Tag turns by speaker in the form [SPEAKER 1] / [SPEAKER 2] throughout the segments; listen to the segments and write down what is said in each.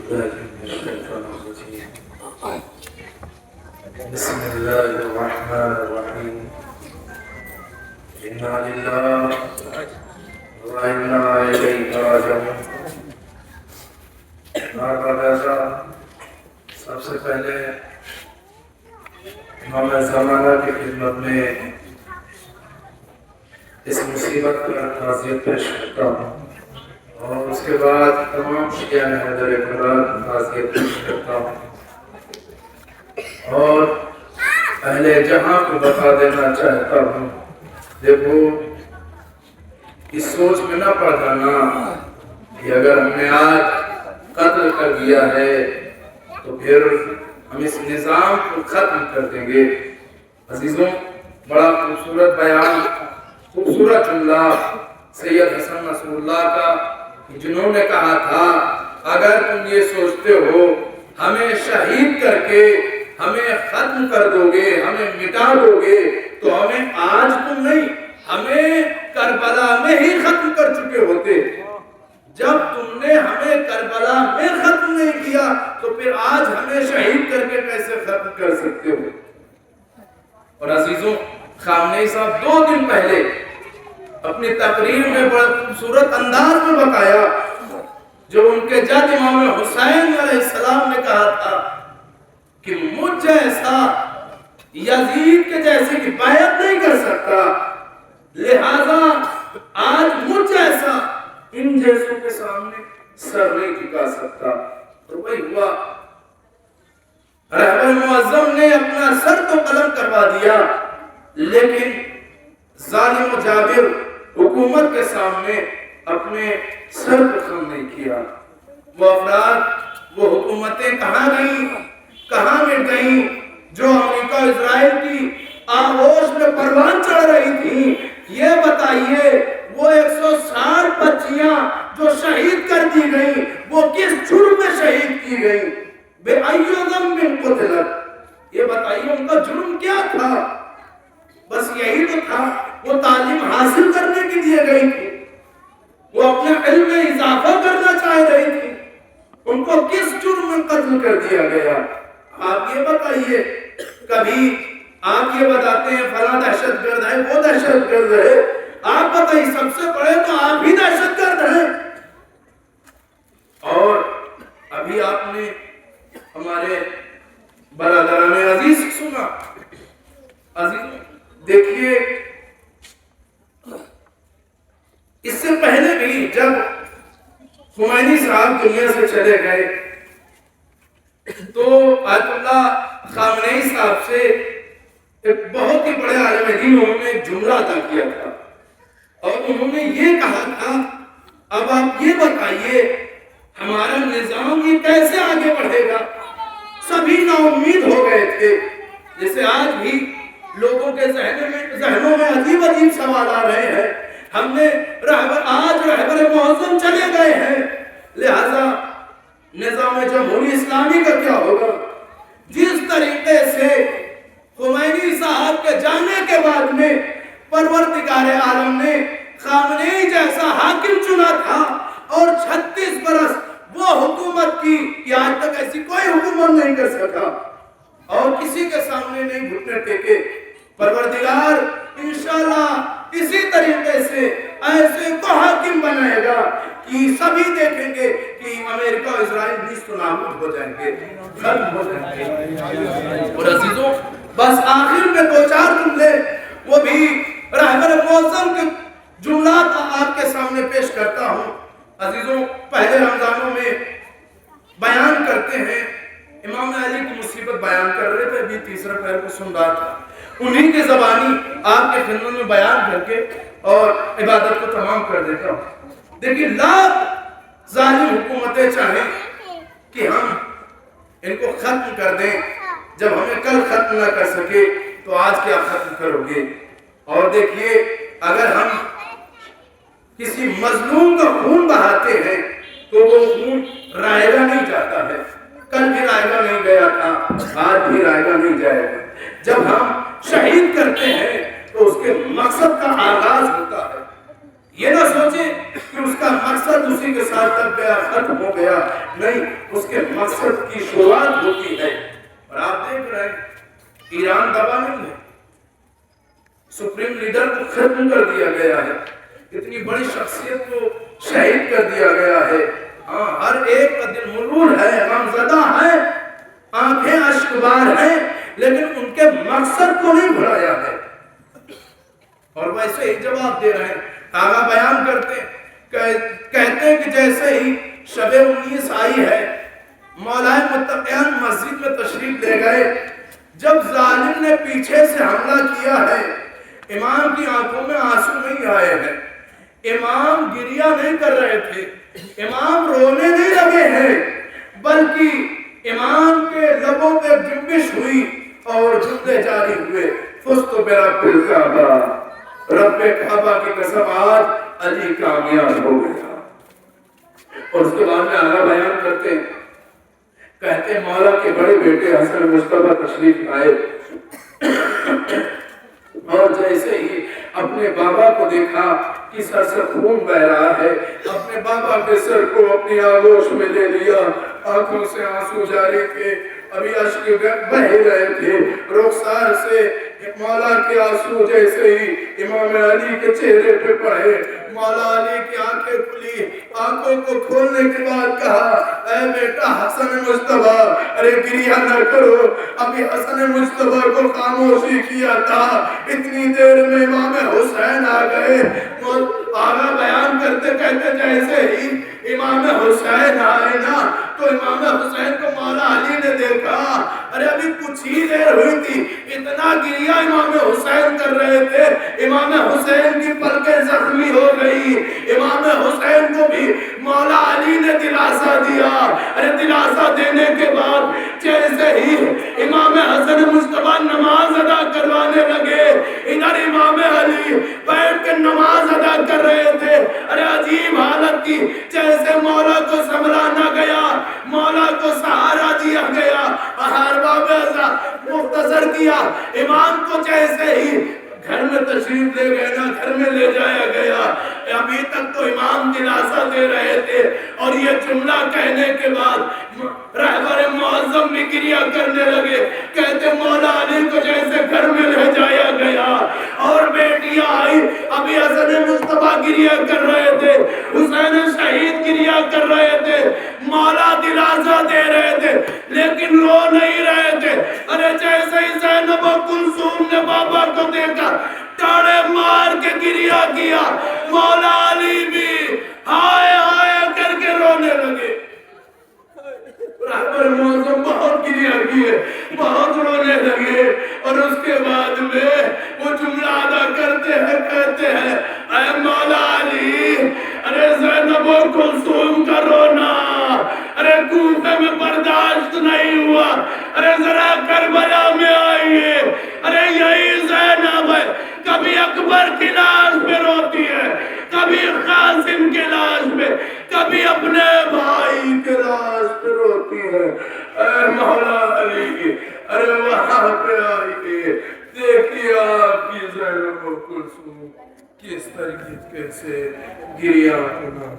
[SPEAKER 1] بالله من الشيطان الرجيم. بسم الله الرحمن الرحيم. إنا لله وإنا إليه راجعون. سب سے پہلے امام زمانہ کی خدمت میں اس مصیبت پر تعزیت پیش کرتا ہوں اور اس کے بعد تمام شیعہ حیدر اکرام تعزیت پیش کرتا ہوں اور اہل جہاں کو بتا دینا چاہتا ہوں، دیکھو اس سوچ میں نہ پڑ جانا کہ اگر ہم نے آج قتل کر دیا ہے تو پھر ہم اس نظام کو ختم کر دیں گے۔ عزیزوں، بڑا خوبصورت بیان، خوبصورت جملہ سید حسن نصر اللہ کا، جنہوں نے کہا تھا اگر تم یہ سوچتے ہو ہمیں شہید کر کے ہمیں ختم کر دو گے، ہمیں مٹا دو گے، تو ہمیں آج تم نہیں، ہمیں کربلا میں ہی ختم کر چکے ہوتے۔ جب تم نے ہمیں کربلا میں ختم نہیں کیا تو پھر آج ہمیں شہید کر کے کیسے ختم کر سکتے ہو؟ اور عزیزوں، خامنئی صاحب 2 دن پہلے اپنی تقریر میں بڑا خوبصورت انداز میں بتایا جو ان کے جد امام حسین علیہ السلام نے کہا تھا کہ مجھ جیسا یزید کے جیسے کی بیعت نہیں کر سکتا، لہذا آج مجھ جیسا ان جیسوں کے سامنے سر نہیں جھکا سکتا۔ اور وہی ہوا، رہبر معظم نے اپنا سر تو قلم کروا دیا لیکن ظالم و جابر حکومت کے سامنے اپنے سر کو خم نہیں کیا۔ وہ افراد، وہ حکومتیں کہاں گئیں، کہاں مٹ گئیں جو امریکہ و اسرائیل کی آغوش میں پروان چڑھ رہی تھیں؟ یہ بتائیے وہ 160 بچیاں جو شہید کر دی گئیں وہ کس جرم میں شہید کی گئیں؟ بے ایو ذنب قتلت، یہ بتائیے ان کا جرم کیا تھا؟ بس یہی تو تھا، وہ تعلیم حاصل کرنے کے لیے گئی تھی، وہ اپنے علم میں اضافہ کرنا چاہ رہی تھی، ان کو کس جرم میں قتل کر دیا گیا؟ آپ یہ بتائیے، کبھی آپ یہ بتاتے ہیں فلاں دہشت گرد ہے، وہ دہشت گرد ہے، آپ بتائیے سب سے بڑے تو آپ ہی دہشت گرد ہیں۔ اور ابھی آپ نے ہمارے برادران عزیز سنا، عزیز دیکھیے اس سے پہلے بھی جب خمینی صاحب دنیا سے چلے گئے تو آیت اللہ خامنئی صاحب سے ایک بہت ہی بڑے عالم دین انہوں نے ایک جملہ ادا کیا تھا اور انہوں نے یہ کہا تھا اب آپ یہ بتائیے ہمارا نظام یہ کیسے آگے بڑھے گا؟ سبھی نا امید ہو گئے تھے، جیسے آج بھی لوگوں کے ذہنوں میں عجیب عجیب سوال آ رہے ہیں۔ ہم نے آج رہبر معظم چلے گئے ہیں، لہذا نظام جمہوری اسلامی کا کیا ہوگا؟ جس طریقے سے خمینی صاحب کے جانے کے بعد میں پروردگار عالم نے خامنئی جیسا حاکم چنا تھا اور 36 برس وہ حکومت کی کہ آج تک ایسی کوئی حکومت نہیں کر سکا اور کسی کے سامنے نہیں گھٹنے ٹیکے۔ پروردگار انشاءاللہ اسی طریقے سے ایسے کو حاکم بنائے گا کہ سبھی دیکھیں گے کہ امریکہ و اسرائیل نیست و نابود ہو جائیں گے، ختم ہو جائیں گے۔ اور عزیزوں، بس آخر میں 2-4 جملے وہ بھی رہبر معظم کے جملات آپ کے سامنے پیش کرتا ہوں۔ عزیزوں، پہلے رمضانوں میں بیان کرتے ہیں، امام علی کی مصیبت بیان کر رہے تھے، ابھی تیسرا پہر کو سن رہا تھا، انہی کے زبانی آپ کے خدمت میں بیان کر کے اور عبادت کو تمام کر دیتا ہوں۔ دیکھیں، لاکھ ظالم حکومتیں چاہیں کہ ہم ان کو ختم کر دیں، جب ہمیں کل ختم نہ کر سکے تو آج کیا ختم کرو گے؟ اور دیکھیے، اگر ہم کسی مظلوم کا خون بہاتے ہیں تو وہ خون رائے گا نہیں جاتا ہے، کل بھی رائے گا نہیں گیا تھا، آج بھی رائے گا نہیں جائے گا۔ جب ہم شہید کرتے ہیں تو اس کے مقصد کا آغاز ہوتا ہے، یہ نہ سوچیں کہ اس کا مقصد اسی کے ساتھ تک گیا، ختم ہو گیا، نہیں، اس کے शुरुआत होती है। और आप देख रहे हैं ईरान दबा नहीं है, सुप्रीम लीडर को खत्म कर दिया गया है, इतनी बड़ी शख्सियत को शहीद कर दिया गया है। हर एक का दिल मलूल है, गमज़दा है, आंखें अश्कबार हैं, लेकिन उनके मकसद को नहीं भुलाया है। और वैसे ही जवाब दे रहे हैं। आगा बयान करते कहते हैं कि जैसे ही शब 19 आई है, मौलाए मुत्तक़ियान मस्जिद में तशरीफ ले गए। जब जालिम ने पीछे से हमला किया है, इमाम की आंखों में आंसू नहीं आए हैं, इमाम गिरिया नहीं कर रहे थे, इमाम रोने नहीं लगे हैं, बल्कि इमाम के लबों पे जुम्बिश हुई और जुमले जारी हुए, फुस्तु बिरब्बिल काबा, रब्बे काबा की कसम आज अली कामयाब हो गया। और उसके बाद में आगा बयान करते हैं, कहते मौला के बड़े बेटे हसन मुस्तफा तशरीफ आए और जैसे ही अपने बाबा को देखा कि सर से खून बह रहा है, अपने बाबा के सर को अपनी आगोश में ले लिया, आंखों से आंसू जारी थे, अभी अश्क बह रहे थे, रुखसार से मौला के आंसू जैसे ही इमाम अली के चेहरे पे पड़े, मौला अली की आंखें खुली, आंखों को खोलने के बाद कहा, ऐ बेटा हसन मुस्तफा, अरे गिरिया न करो, अभी हसन मुस्तफा को खामोशी किया था, इतनी देर में इमाम हुसैन आ गए। आगा बयान करते कहते जैसे ही इमाम हुसैन आए ना, तो इमाम हुसैन को मौला अली ने देखा, अरे अभी कुछ ही देर हुई थी, इतना गिरिया इमाम हुसैन कर रहे थे, इमाम हुसैन की पलकें जख्मी हो गई। इमाम हुसैन को भी मौला अली ने दिलासा दिया। अरे दिलासा देने के बाद जैसे ही इमाम हसन मुस्तफा नमाज अदा करवाने लगे, इधर इमाम अली बैठ कर नमाज अदा कर रहे थे। अरे अजीब हालत थी, जैसे मौला को संभला न गया, मौला को सहारा दिया गया, मुख्तसर किया। इमाम को जैसे ही घर में तशरीफ ले गए ना, घर में ले जाया गया, अभी तक तो इमाम दिलासा दे रहे थे, और ये जुमला कहने के बाद रहबर मुअज्जम भी गिरिया करने लगे। कहते मौला अली को जैसे घर में ले जाया गया और बेटियां आई, अभी हसन मुस्तफा गिरिया कर रहे थे, हुसैन शहीद गिरिया कर रहे थे, मौला दिलासा दे रहे थे, लेकिन रो नहीं रहे थे। अरे जैसे ही ज़ैनब कुलसूम ने बाबा को देखा, ताड़े मार के गिरिया किया, मौला अली भी हाय हाय करके रोने लगे। रहबर मुअज्जम बहुत गिरिया किए, बहुत रोने लगे, और उसके बाद में वो जुमला अदा करते हैं, कहते हैं ऐ मौला अली, अरे ज़ैनब कुलसूम का रोना अरे कूफे में बर्दाश्त नहीं हुआ, अरे जरा करबला में आइए। अरे यही ज़ैनब है, कभी अकबर की लाश पे रोती है, कभी कासिम की लाश पे, कभी अपने भाई के लाश पे रोती है। ऐ मौला अली, अरे वहां पे आइए, देखिए आपकी ज़ैनब कुलसूम किस तरीके से गिरिया होना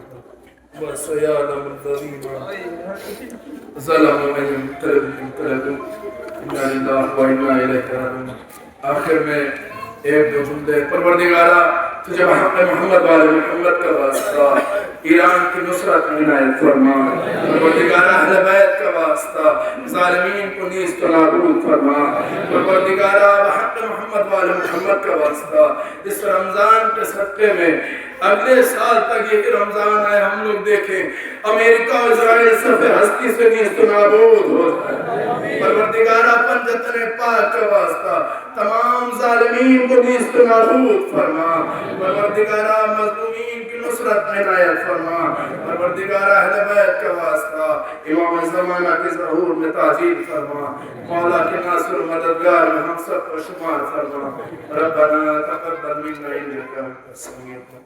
[SPEAKER 1] आखिर में एक दो जुमले, परवरदिगारा तुझे मोहम्मद वाले मोहम्मद का वास्ता, ईरान की नुसरत इनायत फरमा, परवरदिगारा अहले बैत का वास्ता, ज़ालिमीन को नीस्त व नाबूद फरमा, परवरदिगारा हक़ मोहम्मद वाले मोहम्मद का वास्ता, इस रमज़ान के सदक़े में अगले साल तक ये रमज़ान आए, हम लोग देखें अमेरिका और इज़राइल सफ़े हस्ती से नीस्त व नाबूद हो जाए। परवरदिगारा पंजतन पाक का वास्ता तमाम ज़ालिमीन को नीस्त व नाबूद फरमा, परवरदिगारा मज़लूमीन की नुसरत में इनायत फरमा, परवरदिगारा अहले बैत का वास्ता इमाम ज़माना के ज़हूर में ताजील फरमा, मौला के नासिर मददगार में हम सब को शुमार फरमा। रब्बना तक़ब्बल मिन्ना इन्नका अंतस समीउल अलीम।